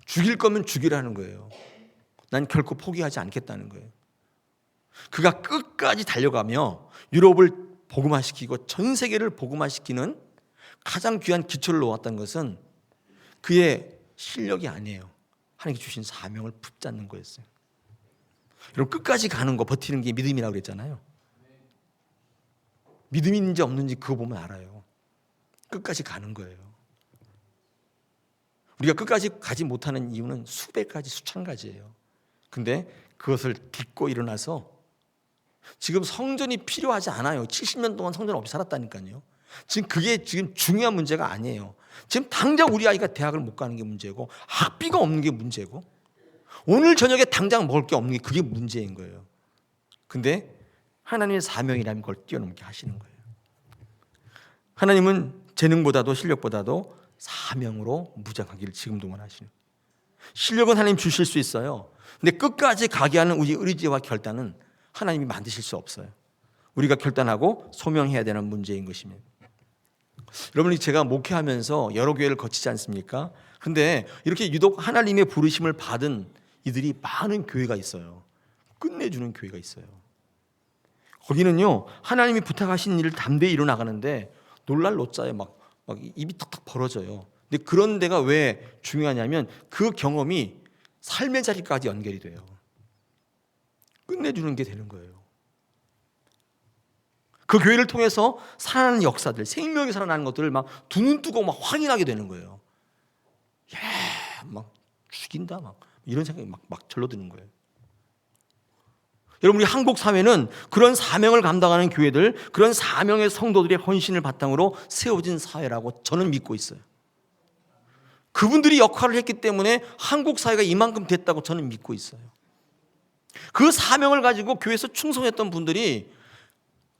죽일 거면 죽이라는 거예요. 난 결코 포기하지 않겠다는 거예요. 그가 끝까지 달려가며 유럽을 복음화시키고 전 세계를 복음화시키는 가장 귀한 기초를 놓았던 것은 그의 실력이 아니에요. 하나님께 주신 사명을 붙잡는 거였어요. 여러분 끝까지 가는 거, 버티는 게 믿음이라고 그랬잖아요. 믿음이 있는지 없는지 그거 보면 알아요. 끝까지 가는 거예요. 우리가 끝까지 가지 못하는 이유는 수백 가지, 수천 가지예요. 근데 그것을 딛고 일어나서 지금 성전이 필요하지 않아요. 70년 동안 성전 없이 살았다니까요. 지금 그게 지금 중요한 문제가 아니에요. 지금 당장 우리 아이가 대학을 못 가는 게 문제고, 학비가 없는 게 문제고, 오늘 저녁에 당장 먹을 게 없는 게 그게 문제인 거예요. 근데 하나님의 사명이라면 그걸 뛰어넘게 하시는 거예요. 하나님은 재능보다도 실력보다도 사명으로 무장하기를 지금도 원하시는 거예요. 실력은 하나님 주실 수 있어요. 근데 끝까지 가게 하는 우리 의지와 결단은 하나님이 만드실 수 없어요. 우리가 결단하고 소명해야 되는 문제인 것입니다. 여러분이 제가 목회하면서 여러 교회를 거치지 않습니까? 근데 이렇게 유독 하나님의 부르심을 받은 이들이 많은 교회가 있어요. 끝내주는 교회가 있어요. 거기는요, 하나님이 부탁하신 일을 담대히 이뤄나가는데 놀랄 노자에 막 입이 탁탁 벌어져요. 근데 그런 데가 왜 중요하냐면 그 경험이 삶의 자리까지 연결이 돼요. 끝내주는 게 되는 거예요. 그 교회를 통해서 살아나는 역사들, 생명이 살아나는 것들을 막 두 눈 뜨고 막 확인하게 되는 거예요. 야, 막 죽인다, 막 이런 생각이 막 절로 드는 거예요. 여러분, 우리 한국 사회는 그런 사명을 감당하는 교회들, 그런 사명의 성도들의 헌신을 바탕으로 세워진 사회라고 저는 믿고 있어요. 그분들이 역할을 했기 때문에 한국 사회가 이만큼 됐다고 저는 믿고 있어요. 그 사명을 가지고 교회에서 충성했던 분들이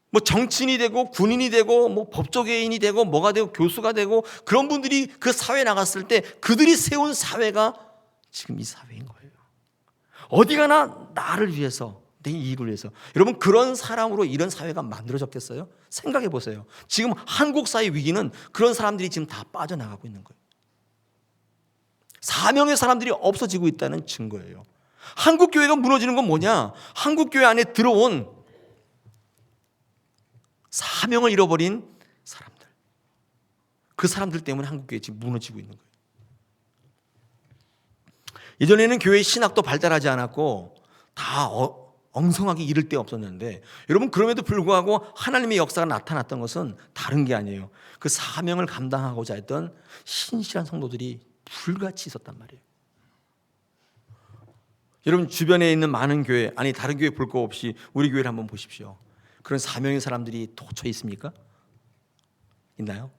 뭐 정치인이 되고 군인이 되고 뭐 법조계인이 되고 뭐가 되고 교수가 되고 그런 분들이 그 사회에 나갔을 때 그들이 세운 사회가 지금 이 사회인 거예요. 어디 가나 나를 위해서, 내 이익을 위해서. 여러분, 그런 사람으로 이런 사회가 만들어졌겠어요? 생각해 보세요. 지금 한국 사회 위기는 그런 사람들이 지금 다 빠져나가고 있는 거예요. 사명의 사람들이 없어지고 있다는 증거예요. 한국 교회가 무너지는 건 뭐냐? 한국 교회 안에 들어온 사명을 잃어버린 사람들, 그 사람들 때문에 한국 교회 지금 무너지고 있는 거예요. 예전에는 교회 신학도 발달하지 않았고 다 엉성하게 이를 데 없었는데, 여러분, 그럼에도 불구하고 하나님의 역사가 나타났던 것은 다른 게 아니에요. 그 사명을 감당하고자 했던 신실한 성도들이 불같이 있었단 말이에요. 여러분, 주변에 있는 많은 교회, 아니 다른 교회 볼 거 없이 우리 교회를 한번 보십시오. 그런 사명의 사람들이 도처에 있습니까? 있나요?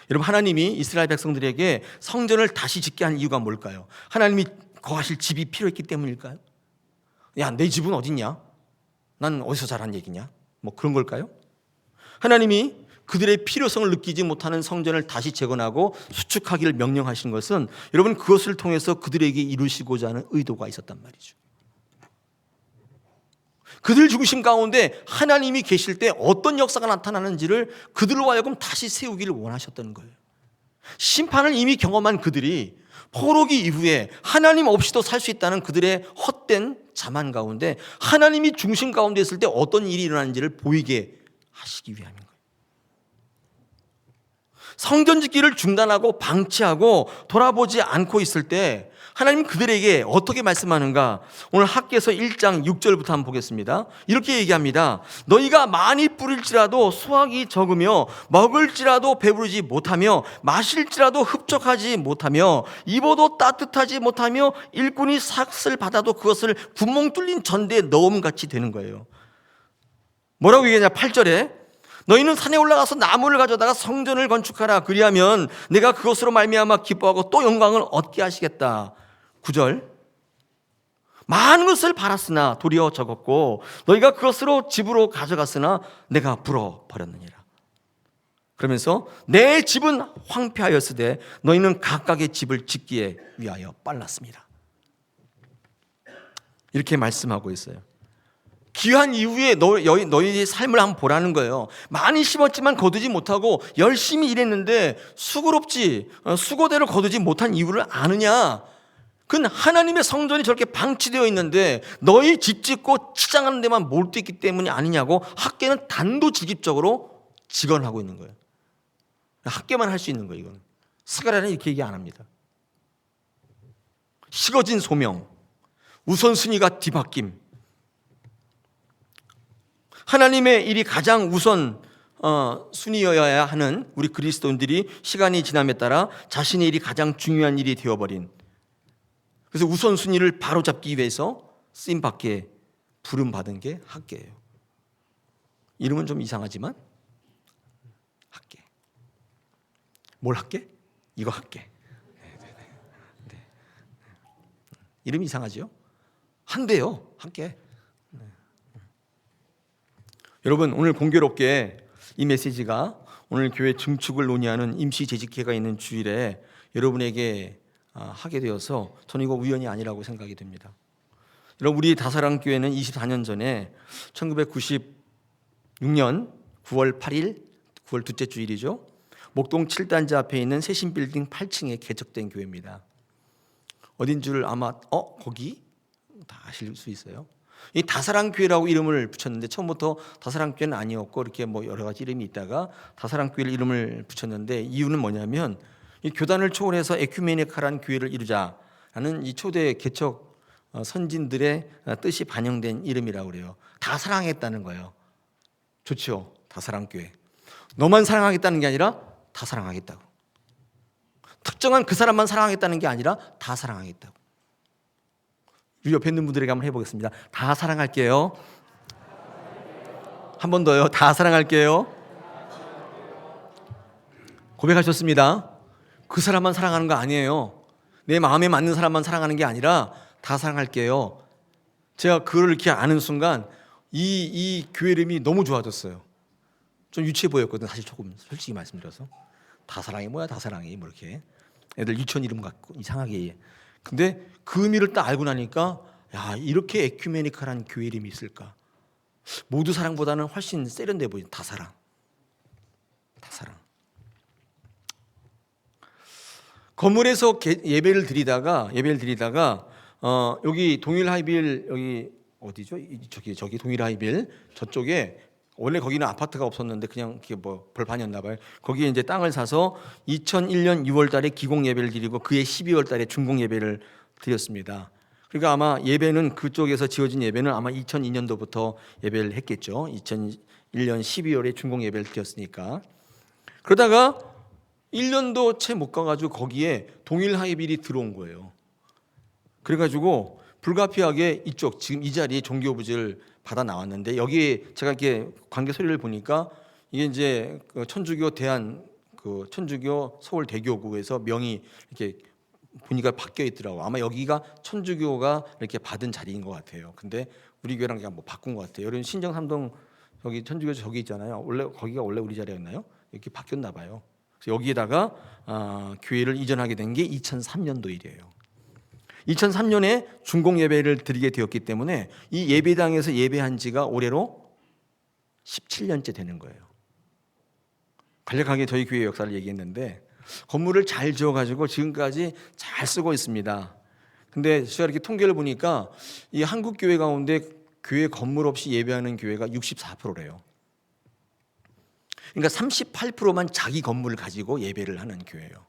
여러분, 하나님이 이스라엘 백성들에게 성전을 다시 짓게 한 이유가 뭘까요? 하나님이 거하실 집이 필요했기 때문일까요? 야, 내 집은 어딨냐? 난 어디서 자란 얘기냐? 뭐 그런 걸까요? 하나님이 그들의 필요성을 느끼지 못하는 성전을 다시 재건하고 수축하기를 명령하신 것은, 여러분, 그것을 통해서 그들에게 이루시고자 하는 의도가 있었단 말이죠. 그들 죽으심 가운데 하나님이 계실 때 어떤 역사가 나타나는지를 그들로 하여금 다시 세우기를 원하셨던 거예요. 심판을 이미 경험한 그들이 포로기 이후에 하나님 없이도 살 수 있다는 그들의 헛된 자만 가운데 하나님이 중심 가운데 있을 때 어떤 일이 일어나는지를 보이게 하시기 위함인 거예요. 성전 짓기를 중단하고 방치하고 돌아보지 않고 있을 때 하나님 그들에게 어떻게 말씀하는가? 오늘 학개서 1장 6절부터 한번 보겠습니다. 이렇게 얘기합니다. 너희가 많이 뿌릴지라도 수확이 적으며 먹을지라도 배부르지 못하며 마실지라도 흡족하지 못하며 입어도 따뜻하지 못하며 일꾼이 삭슬 받아도 그것을 구멍 뚫린 전대에 넣음같이 되는 거예요. 뭐라고 얘기하냐? 8절에 너희는 산에 올라가서 나무를 가져다가 성전을 건축하라. 그리하면 내가 그것으로 말미암아 기뻐하고 또 영광을 얻게 하시겠다. 9절 많은 것을 팔았으나 도리어 적었고 너희가 그것으로 집으로 가져갔으나 내가 불어버렸느니라. 그러면서 내 집은 황폐하였으되 너희는 각각의 집을 짓기에 위하여 빨랐습니다. 이렇게 말씀하고 있어요. 귀한 이후에 너희의 삶을 한번 보라는 거예요. 많이 심었지만 거두지 못하고 열심히 일했는데 수고대로 거두지 못한 이유를 아느냐? 그건 하나님의 성전이 저렇게 방치되어 있는데 너희 집 짓고 치장하는 데만 몰두했기 때문이 아니냐고 학계는 단도직입적으로 직언하고 있는 거예요. 학계만 할 수 있는 거예요. 이건 스가랴는 이렇게 얘기 안 합니다. 식어진 소명, 우선순위가 뒤바뀜, 하나님의 일이 가장 우선 순위여야 하는 우리 그리스도인들이 시간이 지남에 따라 자신의 일이 가장 중요한 일이 되어버린, 그래서 우선순위를 바로잡기 위해서 쓰임받게 부름받은 게 학계예요. 이름은 좀 이상하지만 학계. 뭘 학계? 이거 학계. 네. 이름이 이상하죠? 한대요. 학계. 여러분, 오늘 공교롭게 이 메시지가 오늘 교회 증축을 논의하는 임시재직회가 있는 주일에 여러분에게 하게 되어서 저는 이거 우연이 아니라고 생각이 됩니다. 여러분, 우리 다사랑교회는 24년 전에 1996년 9월 8일 9월 둘째 주일이죠. 목동 7단지 앞에 있는 세신빌딩 8층에 개척된 교회입니다. 어딘 줄 아마 거기 다 아실 수 있어요. 이 다사랑교회라고 이름을 붙였는데 처음부터 다사랑교회는 아니었고 이렇게 뭐 여러 가지 이름이 있다가 다사랑교회 이름을 붙였는데 이유는 뭐냐면 이 교단을 초월해서 에큐메니칼한 교회를 이루자라는 이 초대 개척 선진들의 뜻이 반영된 이름이라고 그래요. 다 사랑했다는 거예요. 좋죠. 다사랑교회. 너만 사랑하겠다는 게 아니라 다 사랑하겠다고. 특정한 그 사람만 사랑하겠다는 게 아니라 다 사랑하겠다고. 우리 옆에 있는 분들에게 한번 해보겠습니다. 다 사랑할게요. 한 번 더요. 다 사랑할게요. 고백하셨습니다. 그 사람만 사랑하는 거 아니에요. 내 마음에 맞는 사람만 사랑하는 게 아니라 다 사랑할게요. 제가 그걸 이렇게 아는 순간 이 교회 이름이 너무 좋아졌어요. 좀 유치해 보였거든. 사실 조금 솔직히 말씀드려서 다 사랑이 뭐야, 다 사랑이 뭐 이렇게 애들 유치원 이름 갖고 이상하게. 근데 그 의미를 딱 알고 나니까 야, 이렇게 에큐메니컬한 교회 이름이 있을까? 모두 사랑보다는 훨씬 세련돼 보이는 다 사랑. 다 사랑. 건물에서 예배를 드리다가 여기 동일 하이빌 여기 어디죠? 저기 동일 하이빌 저쪽에 원래 거기는 아파트가 없었는데 그냥 이렇게 뭐 벌판이었나 봐요. 거기에 이제 땅을 사서 2001년 6월 달에 기공 예배를 드리고 그해 12월 달에 준공 예배를 드렸습니다. 그러니까 아마 예배는 그쪽에서 지어진 예배는 아마 2002년도부터 예배를 했겠죠. 2001년 12월에 준공 예배를 드렸으니까. 그러다가 1년도 채 못 가가지고 거기에 동일 하이빌이 들어온 거예요. 그래가지고 불가피하게 이쪽 지금 이 자리에 종교부지를 받아 나왔는데 여기에 제가 이렇게 관계 서류를 보니까 이게 이제 천주교 천주교 서울대교구에서 명이 이렇게 보니까 바뀌어 있더라고. 아마 여기가 천주교가 이렇게 받은 자리인 것 같아요. 근데 우리 교회랑 그냥 뭐 바꾼 것 같아요. 여러분 신정 삼동 저기 천주교 저기 있잖아요. 거기가 원래 우리 자리였나요? 이렇게 바뀌었나 봐요. 그래서 여기에다가 교회를 이전하게 된 게 2003년도 일이에요. 2003년에 준공 예배를 드리게 되었기 때문에 이 예배당에서 예배한 지가 올해로 17년째 되는 거예요. 간략하게 저희 교회 역사를 얘기했는데 건물을 잘 지어가지고 지금까지 잘 쓰고 있습니다. 근데 제가 이렇게 통계를 보니까 이 한국 교회 가운데 교회 건물 없이 예배하는 교회가 64%래요. 그러니까 38%만 자기 건물을 가지고 예배를 하는 교회예요.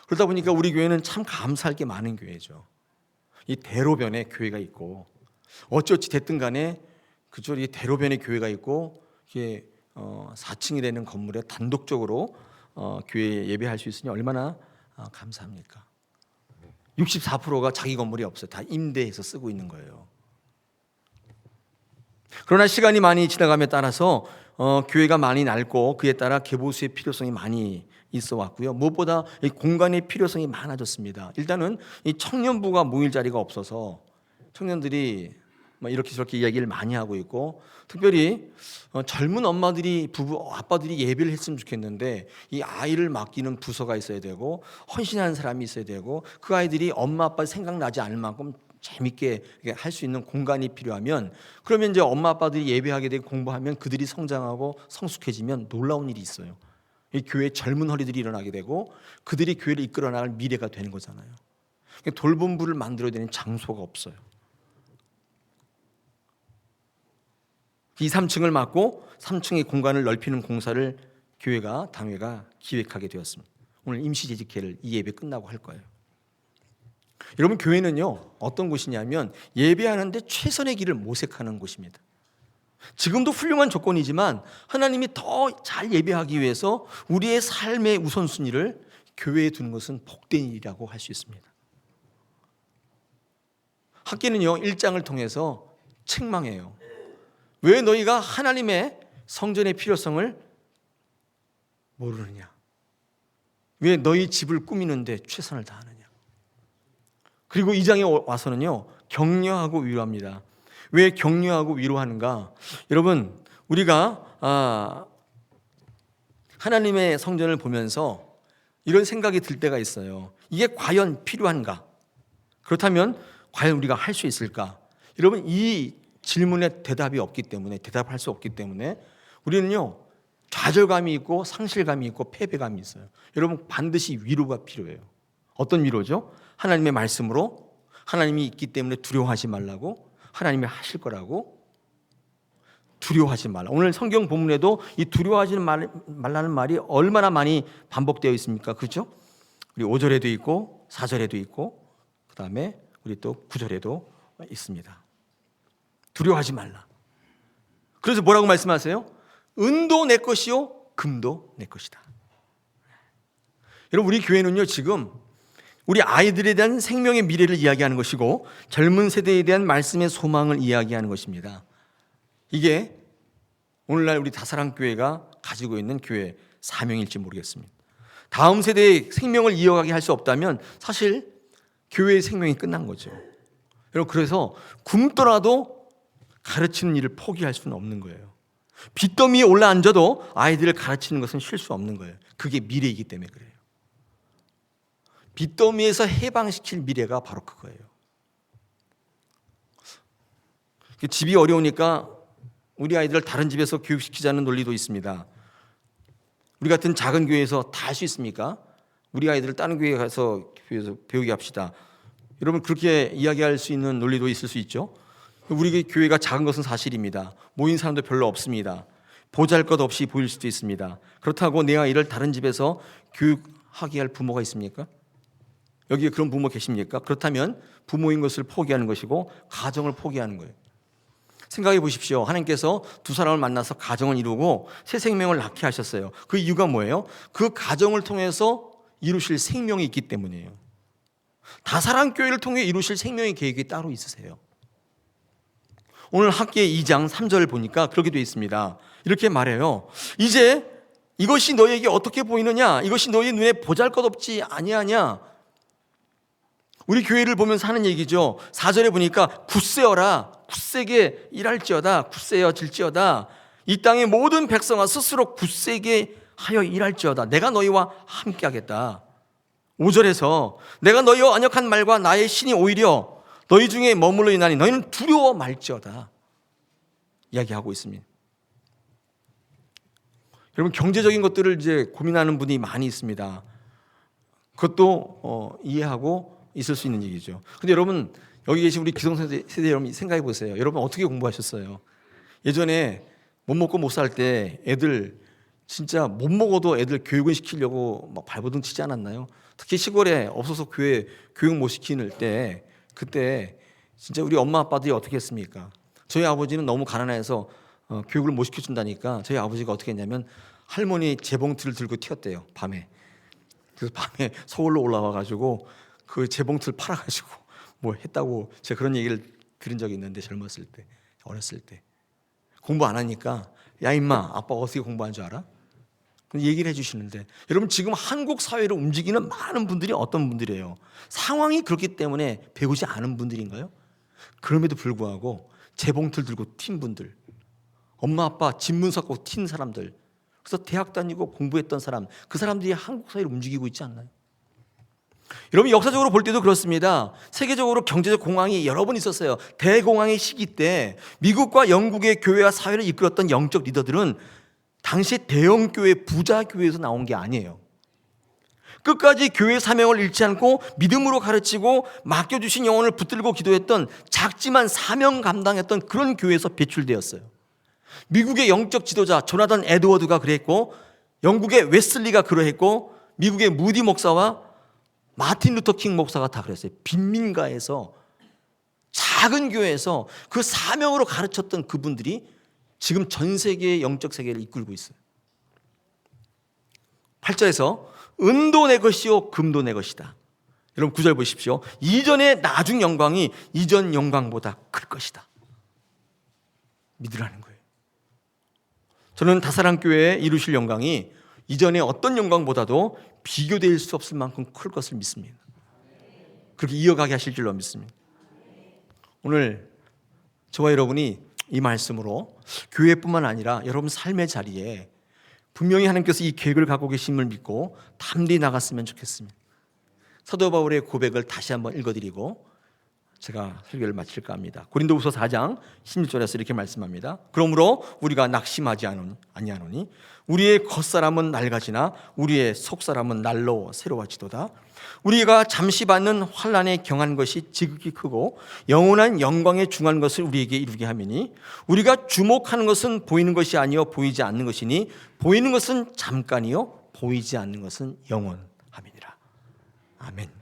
그러다 보니까 우리 교회는 참 감사할 게 많은 교회죠. 이 대로변에 교회가 있고 어찌어찌 됐든 간에 그쪽 이 대로변에 교회가 있고 이게 4층이 되는 건물에 단독적으로 교회에 예배할 수 있으니 얼마나 감사합니까? 64%가 자기 건물이 없어요. 다 임대해서 쓰고 있는 거예요. 그러나 시간이 많이 지나감에 따라서 교회가 많이 낡고 그에 따라 개보수의 필요성이 많이 있어 왔고요. 무엇보다 이 공간의 필요성이 많아졌습니다. 일단은 이 청년부가 모일 자리가 없어서 청년들이 이렇게 저렇게 이야기를 많이 하고 있고 특별히 젊은 엄마들이 아빠들이 예배를 했으면 좋겠는데 이 아이를 맡기는 부서가 있어야 되고 헌신하는 사람이 있어야 되고 그 아이들이 엄마 아빠 생각나지 않을 만큼 재밌게 할 수 있는 공간이 필요하면 그러면 이제 엄마 아빠들이 예배하게 되고 공부하면 그들이 성장하고 성숙해지면 놀라운 일이 있어요. 이 교회 젊은 허리들이 일어나게 되고 그들이 교회를 이끌어 나갈 미래가 되는 거잖아요. 돌봄부를 만들어야 되는 장소가 없어요. 2, 3층을 맡고 3층의 공간을 넓히는 공사를 당회가 기획하게 되었습니다. 오늘 임시재직회를 이 예배 끝나고 할 거예요. 여러분 교회는요 어떤 곳이냐면 예배하는데 최선의 길을 모색하는 곳입니다. 지금도 훌륭한 조건이지만 하나님이 더 잘 예배하기 위해서 우리의 삶의 우선순위를 교회에 두는 것은 복된 일이라고 할 수 있습니다. 학계는요 1장을 통해서 책망해요. 왜 너희가 하나님의 성전의 필요성을 모르느냐? 왜 너희 집을 꾸미는데 최선을 다하느냐? 그리고 2장에 와서는요 격려하고 위로합니다. 왜 격려하고 위로하는가? 여러분 우리가 하나님의 성전을 보면서 이런 생각이 들 때가 있어요. 이게 과연 필요한가? 그렇다면 과연 우리가 할 수 있을까? 여러분 이 질문에 대답할 수 없기 때문에 우리는요 좌절감이 있고 상실감이 있고 패배감이 있어요. 여러분 반드시 위로가 필요해요. 어떤 위로죠? 하나님의 말씀으로 하나님이 있기 때문에 두려워하지 말라고 하나님이 하실 거라고 두려워하지 말라. 오늘 성경 본문에도 이 두려워하지 말라는 말이 얼마나 많이 반복되어 있습니까? 그렇죠? 우리 5절에도 있고 4절에도 있고 그다음에 우리 또 9절에도 있습니다. 두려워하지 말라. 그래서 뭐라고 말씀하세요? 은도 내 것이요 금도 내 것이다. 여러분, 우리 교회는요 지금 우리 아이들에 대한 생명의 미래를 이야기하는 것이고 젊은 세대에 대한 말씀의 소망을 이야기하는 것입니다. 이게 오늘날 우리 다사랑교회가 가지고 있는 교회 사명일지 모르겠습니다. 다음 세대의 생명을 이어가게 할 수 없다면 사실 교회의 생명이 끝난 거죠. 여러분, 그래서 굶더라도 가르치는 일을 포기할 수는 없는 거예요. 빚더미에 올라앉아도 아이들을 가르치는 것은 쉴 수 없는 거예요. 그게 미래이기 때문에 그래요. 빚더미에서 해방시킬 미래가 바로 그거예요. 집이 어려우니까 우리 아이들을 다른 집에서 교육시키자는 논리도 있습니다. 우리 같은 작은 교회에서 다 할 수 있습니까? 우리 아이들을 다른 교회에 가서 배우게 합시다. 여러분, 그렇게 이야기할 수 있는 논리도 있을 수 있죠. 우리 교회가 작은 것은 사실입니다. 모인 사람도 별로 없습니다. 보잘것없이 보일 수도 있습니다. 그렇다고 내 아이를 다른 집에서 교육하게 할 부모가 있습니까? 여기에 그런 부모 계십니까? 그렇다면 부모인 것을 포기하는 것이고 가정을 포기하는 거예요. 생각해 보십시오. 하나님께서 두 사람을 만나서 가정을 이루고 새 생명을 낳게 하셨어요. 그 이유가 뭐예요? 그 가정을 통해서 이루실 생명이 있기 때문이에요. 다사랑교회를 통해 이루실 생명의 계획이 따로 있으세요. 오늘 학기의 2장 3절을 보니까 그렇게 되어 있습니다. 이렇게 말해요. 이제 이것이 너희에게 어떻게 보이느냐? 이것이 너희 눈에 보잘것없지 아니하냐? 우리 교회를 보면서 하는 얘기죠. 4절에 보니까 굳세어라, 굳세게 일할지어다, 굳세어 질지어다. 이 땅의 모든 백성아 스스로 굳세게 하여 일할지어다. 내가 너희와 함께하겠다. 5절에서 내가 너희와 언약한 말과 나의 신이 오히려 너희 중에 머물러 있나니 너희는 두려워 말지어다. 이야기하고 있습니다. 여러분, 경제적인 것들을 이제 고민하는 분이 많이 있습니다. 그것도 이해하고 있을 수 있는 얘기죠. 근데 여러분, 여기 계신 우리 기성세대 여러분 생각해 보세요. 여러분 어떻게 공부하셨어요? 예전에 못 먹고 못 살 때 애들 진짜 못 먹어도 애들 교육을 시키려고 막 발버둥 치지 않았나요? 특히 시골에 없어서 교육 못 시키는 때 그때 진짜 우리 엄마 아빠들이 어떻게 했습니까? 저희 아버지는 너무 가난해서 교육을 못 시켜준다니까 저희 아버지가 어떻게 했냐면 할머니 재봉틀을 들고 튀었대요. 밤에. 그래서 밤에 서울로 올라와가지고 그 재봉틀 팔아가지고 뭐 했다고 제가 그런 얘기를 들은 적이 있는데, 젊었을 때, 어렸을 때 공부 안 하니까 야 임마, 아빠가 어떻게 공부한 줄 알아? 얘기를 해주시는데, 여러분 지금 한국 사회를 움직이는 많은 분들이 어떤 분들이에요? 상황이 그렇기 때문에 배우지 않은 분들인가요? 그럼에도 불구하고 재봉틀 들고 튄 분들, 엄마 아빠 집문서 갖고 튄 사람들, 그래서 대학 다니고 공부했던 사람, 그 사람들이 한국 사회를 움직이고 있지 않나요? 여러분, 역사적으로 볼 때도 그렇습니다. 세계적으로 경제적 공황이 여러 번 있었어요. 대공황의 시기 때 미국과 영국의 교회와 사회를 이끌었던 영적 리더들은 당시 대형 교회, 부자 교회에서 나온 게 아니에요. 끝까지 교회 사명을 잃지 않고 믿음으로 가르치고 맡겨주신 영혼을 붙들고 기도했던, 작지만 사명 감당했던 그런 교회에서 배출되었어요. 미국의 영적 지도자 조나단 에드워드가 그랬고, 영국의 웨슬리가 그러했고, 미국의 무디 목사와 마틴 루터 킹 목사가 다 그랬어요. 빈민가에서, 작은 교회에서 그 사명으로 가르쳤던 그분들이 지금 전 세계의 영적 세계를 이끌고 있어요. 8절에서 은도 내 것이요 금도 내 것이다. 여러분 9절 보십시오. 이전의 나중 영광이 이전 영광보다 클 것이다. 믿으라는 거예요. 저는 다사랑교회에 이루실 영광이 이전의 어떤 영광보다도 비교될 수 없을 만큼 클 것을 믿습니다. 그렇게 이어가게 하실 줄로 믿습니다. 오늘 저와 여러분이 이 말씀으로 교회뿐만 아니라 여러분 삶의 자리에 분명히 하나님께서 이 계획을 갖고 계심을 믿고 담대히 나갔으면 좋겠습니다. 사도 바울의 고백을 다시 한번 읽어드리고 제가 설교를 마칠까 합니다. 고린도후서 4장 16절에서 이렇게 말씀합니다. 그러므로 우리가 낙심하지 아니하노니 우리의 겉사람은 낡아지나 우리의 속사람은 날로 새로워지도다. 우리가 잠시 받는 환난에 경한 것이 지극히 크고 영원한 영광에 중한 것을 우리에게 이루게 하미니 우리가 주목하는 것은 보이는 것이 아니요 보이지 않는 것이니 보이는 것은 잠깐이요 보이지 않는 것은 영원함이니라. 아멘.